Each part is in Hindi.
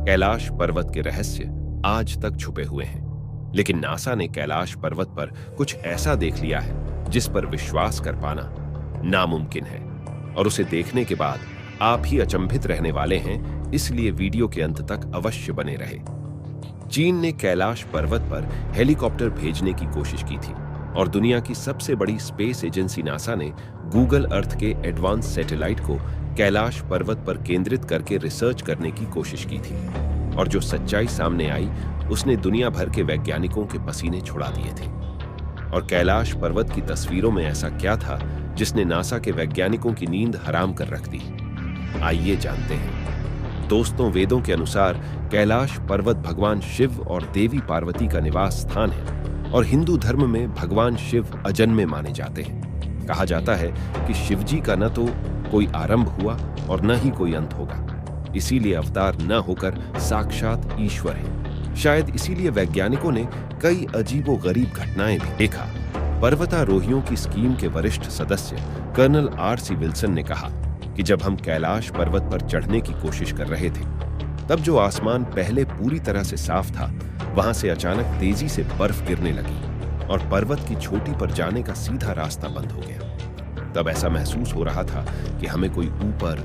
कैलाश पर्वत के रहस्य आज तक छुपे हुए हैं, लेकिन नासा ने कैलाश पर्वत पर कुछ ऐसा देख लिया है जिस पर विश्वास कर पाना नामुमकिन है। और उसे देखने के बाद आप ही अचंभित रहने वाले हैं, इसलिए वीडियो के अंत तक अवश्य बने रहे। चीन ने कैलाश पर्वत पर हेलीकॉप्टर भेजने की कोशिश की थी और दुनिया की सबसे बड़ी स्पेस एजेंसी नासा ने गूगल अर्थ के एडवांस सैटेलाइट को कैलाश पर्वत पर केंद्रित करके रिसर्च करने की कोशिश की थी। और जो सच्चाई सामने आई उसने दुनिया भर के वैज्ञानिकों के पसीने छुड़ा दिए थे। और कैलाश पर्वत की तस्वीरों में ऐसा क्या था जिसने नासा के वैज्ञानिकों की नींद हराम कर रख दी? आइए जानते हैं। दोस्तों, वेदों के अनुसार कैलाश पर्वत भगवान शिव और देवी पार्वती का निवास स्थान है और हिंदू धर्म में भगवान शिव अजन्मे माने जाते हैं। कहा जाता है कि शिवजी का न तो कोई आरंभ हुआ और न ही कोई अंत होगा, इसीलिए अवतार न होकर साक्षात ईश्वर है। शायद इसीलिए वैज्ञानिकों ने कई अजीबोगरीब घटनाएं भी देखा। पर्वतारोहियों की स्कीम के वरिष्ठ सदस्य कर्नल RC विल्सन ने कहा कि जब हम कैलाश पर्वत पर चढ़ने की कोशिश कर रहे थे, तब जो आसमान पहले पूरी तरह से साफ था, वहां से अचानक तेजी से बर्फ गिरने लगी और पर्वत की चोटी पर जाने का सीधा रास्ता बंद हो गया। तब ऐसा महसूस हो रहा था कि हमें कोई ऊपर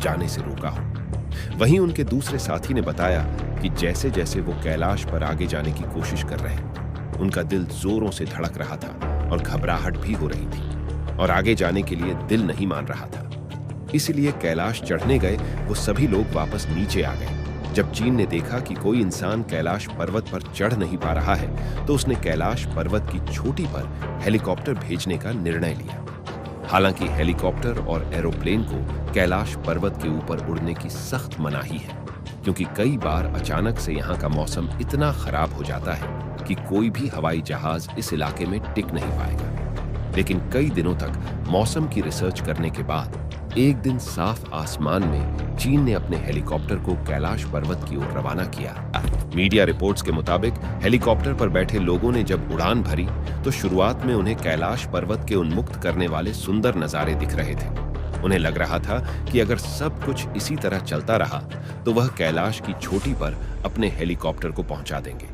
जाने से रोका हो। वहीं उनके दूसरे साथी ने बताया कि जैसे जैसे वो कैलाश पर आगे जाने की कोशिश कर रहे, उनका दिल जोरों से धड़क रहा था और घबराहट भी हो रही थी और आगे जाने के लिए दिल नहीं मान रहा था। इसलिए कैलाश चढ़ने गए वो सभी लोग वापस नीचे आ गए। जब चीन ने देखा कि कोई इंसान कैलाश पर्वत पर चढ़ नहीं पा रहा है, तो उसने कैलाश पर्वत की चोटी पर हेलीकॉप्टर भेजने का निर्णय लिया। हालांकि हेलीकॉप्टर और एरोप्लेन को कैलाश पर्वत के ऊपर उड़ने की सख्त मनाही है, क्योंकि कई बार अचानक से यहाँ का मौसम इतना खराब हो जाता है कि कोई भी हवाई जहाज इस इलाके में टिक नहीं पाएगा। लेकिन कई दिनों तक मौसम की रिसर्च करने के बाद एक दिन साफ आसमान में चीन ने अपने हेलीकॉप्टर को कैलाश पर्वत की ओर रवाना किया। मीडिया रिपोर्ट्स के मुताबिक हेलीकॉप्टर पर बैठे लोगों ने जब उड़ान भरी तो शुरुआत में उन्हें कैलाश पर्वत के उन्मुक्त करने वाले सुंदर नजारे दिख रहे थे। उन्हें लग रहा था कि अगर सब कुछ इसी तरह चलता रहा तो वह कैलाश की चोटी पर अपने हेलीकॉप्टर को पहुंचा देंगे।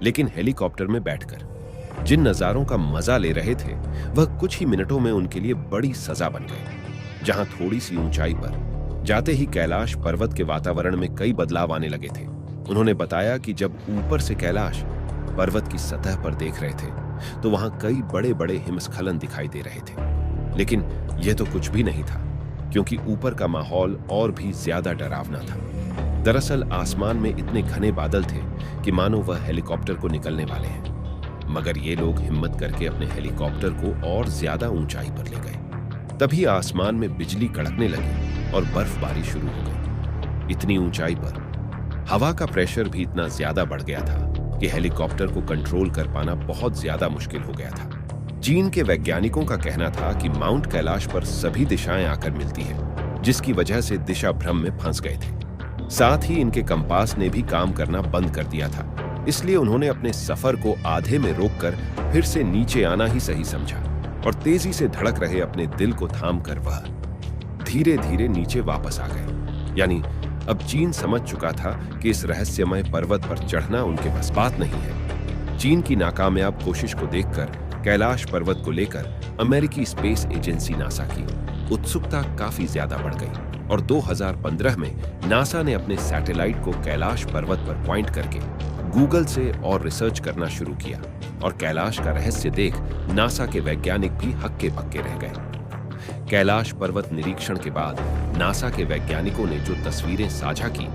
लेकिन हेलीकॉप्टर में बैठकर जिन नजारों का मजा ले रहे थे, वह कुछ ही मिनटों में उनके लिए बड़ी सजा बन गए। जहां थोड़ी सी ऊंचाई पर जाते ही कैलाश पर्वत के वातावरण में कई बदलाव आने लगे थे। उन्होंने बताया कि जब ऊपर से कैलाश पर्वत की सतह पर देख रहे थे तो वहां कई बड़े बड़े हिमस्खलन दिखाई दे रहे थे। लेकिन यह तो कुछ भी नहीं था, क्योंकि ऊपर का माहौल और भी ज्यादा डरावना था। दरअसल आसमान में इतने घने बादल थे कि मानो वह हेलीकॉप्टर को निकलने वाले हैं। मगर ये लोग हिम्मत करके अपने हेलीकॉप्टर को और ज्यादा ऊंचाई पर ले गए। तभी आसमान में बिजली कड़कने लगी और बर्फबारी शुरू हो गई। इतनी ऊंचाई पर हवा का प्रेशर भी इतना ज्यादा बढ़ गया था कि हेलीकॉप्टर को कंट्रोल कर पाना बहुत ज्यादा मुश्किल हो गया था। चीन के वैज्ञानिकों का कहना था कि माउंट कैलाश पर सभी दिशाएं आकर मिलती हैं, जिसकी वजह से दिशा भ्रम में फंस गए थे। साथ ही इनके कंपास ने भी काम करना बंद कर दिया था। इसलिए उन्होंने अपने सफर को आधे में रोककर फिर से नीचे आना ही सही समझा और तेजी से धड़क रहे अपने दिल को थामकर वह धीरे धीरे नीचे वापस आ गए। यानी अब चीन समझ चुका था कि इस रहस्यमय पर्वत पर चढ़ना उनके बस बात नहीं है। चीन की नाकामयाब कोशिश को देखकर कैलाश पर्वत को लेकर अमेरिकी स्पेस एजेंसी नासा की उत्सुकता काफी ज्यादा बढ़ गई और 2015 में नासा ने अपने सैटेलाइट को कैलाश पर्वत पर पॉइंट करके गूगल से और रिसर्च करना शुरू किया और कैलाश का रहस्य देख नासा के वैज्ञानिक भी हक्के बक्के रह गए। कैलाश पर्वत निरीक्षण के बाद नासा के वैज्ञानिकों ने जो तस्वीरें साझा की,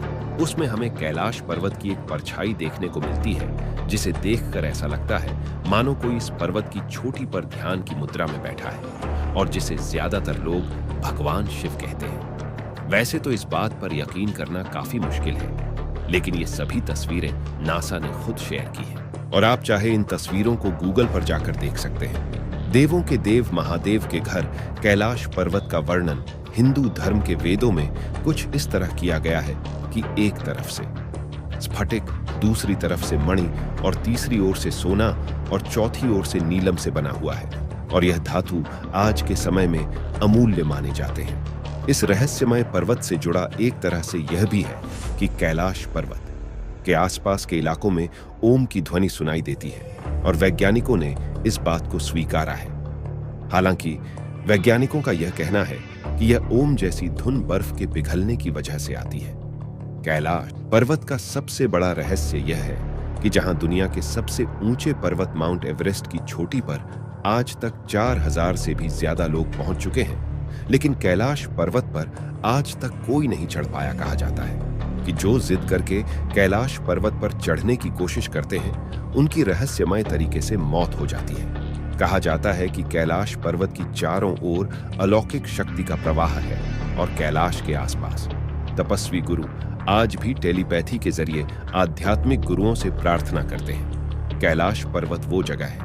उसमें हमें कैलाश पर्वत की एक परछाई देखने को मिलती है, जिसे देखकर ऐसा लगता है मानो कोई इस पर्वत की चोटी पर ध्यान की मुद्रा में बैठा है और जिसे ज्यादातर लोग भगवान शिव कहते हैं। वैसे तो इस बात पर यकीन करना काफी मुश्किल है, लेकिन ये सभी तस्वीरें नासा ने खुद शेयर की हैं और आप चाहे इन तस्वीरों को गूगल पर जाकर देख सकते हैं। देवों के देव महादेव के घर कैलाश पर्वत का वर्णन हिंदू धर्म के वेदों में कुछ इस तरह किया गया है कि एक तरफ से स्फटिक, दूसरी तरफ से मणि और तीसरी ओर से सोना और चौथी ओर से नीलम से बना हुआ है और यह धातु आज के समय में अमूल्य माने जाते हैं। इस रहस्यमय पर्वत से जुड़ा एक तरह से यह भी है कि कैलाश पर्वत के आसपास के इलाकों में ओम की ध्वनि सुनाई देती है और वैज्ञानिकों ने इस बात को स्वीकारा है। हालांकि वैज्ञानिकों का यह कहना है कि यह ओम जैसी धुन बर्फ के पिघलने की वजह से आती है। कैलाश पर्वत का सबसे बड़ा रहस्य यह है कि जहां दुनिया के सबसे ऊंचे पर्वत माउंट एवरेस्ट की चोटी पर आज तक 4000 से भी ज्यादा लोग पहुंच चुके हैं, लेकिन कैलाश पर्वत पर आज तक कोई नहीं चढ़ पाया। कहा जाता है कि जो जिद करके कैलाश पर्वत पर चढ़ने की कोशिश करते हैं उनकी रहस्यमय तरीके से मौत हो जाती है। कहा जाता है कि कैलाश पर्वत की चारों ओर अलौकिक शक्ति का प्रवाह है और कैलाश के आसपास तपस्वी गुरु आज भी टेलीपैथी के जरिए आध्यात्मिक गुरुओं से प्रार्थना करते हैं। कैलाश पर्वत वो जगह है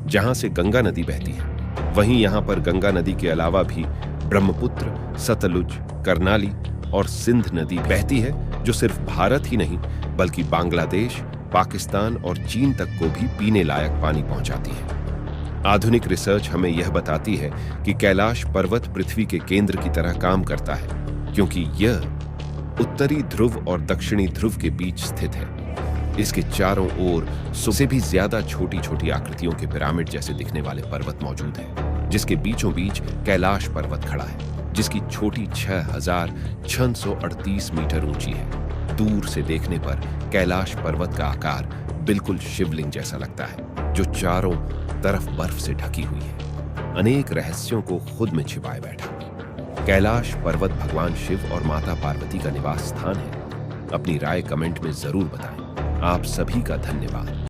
जहां से गंगा नदी बहती है। वहीं यहां पर गंगा नदी के अलावा भी ब्रह्मपुत्र, सतलुज, करनाली और सिंध नदी बहती है, जो सिर्फ भारत ही नहीं बल्कि बांग्लादेश, पाकिस्तान और चीन तक को भी पीने लायक पानी पहुंचाती है। आधुनिक रिसर्च हमें यह बताती है कि कैलाश पर्वत पृथ्वी के केंद्र की तरह काम करता है, क्योंकि यह उत्तरी ध्रुव और दक्षिणी ध्रुव के बीच स्थित है। इसके चारों ओर 100 से भी ज्यादा छोटी छोटी आकृतियों के पिरामिड जैसे दिखने वाले पर्वत मौजूद हैं, जिसके बीचों बीच कैलाश पर्वत खड़ा है, जिसकी चोटी 6638 मीटर ऊंची है। दूर से देखने पर कैलाश पर्वत का आकार बिल्कुल शिवलिंग जैसा लगता है, जो चारों तरफ बर्फ से ढकी हुई है, अनेक रहस्यों को खुद में छिपाए बैठा। कैलाश पर्वत भगवान शिव और माता पार्वती का निवास स्थान है। अपनी राय कमेंट में जरूर बताएं। आप सभी का धन्यवाद।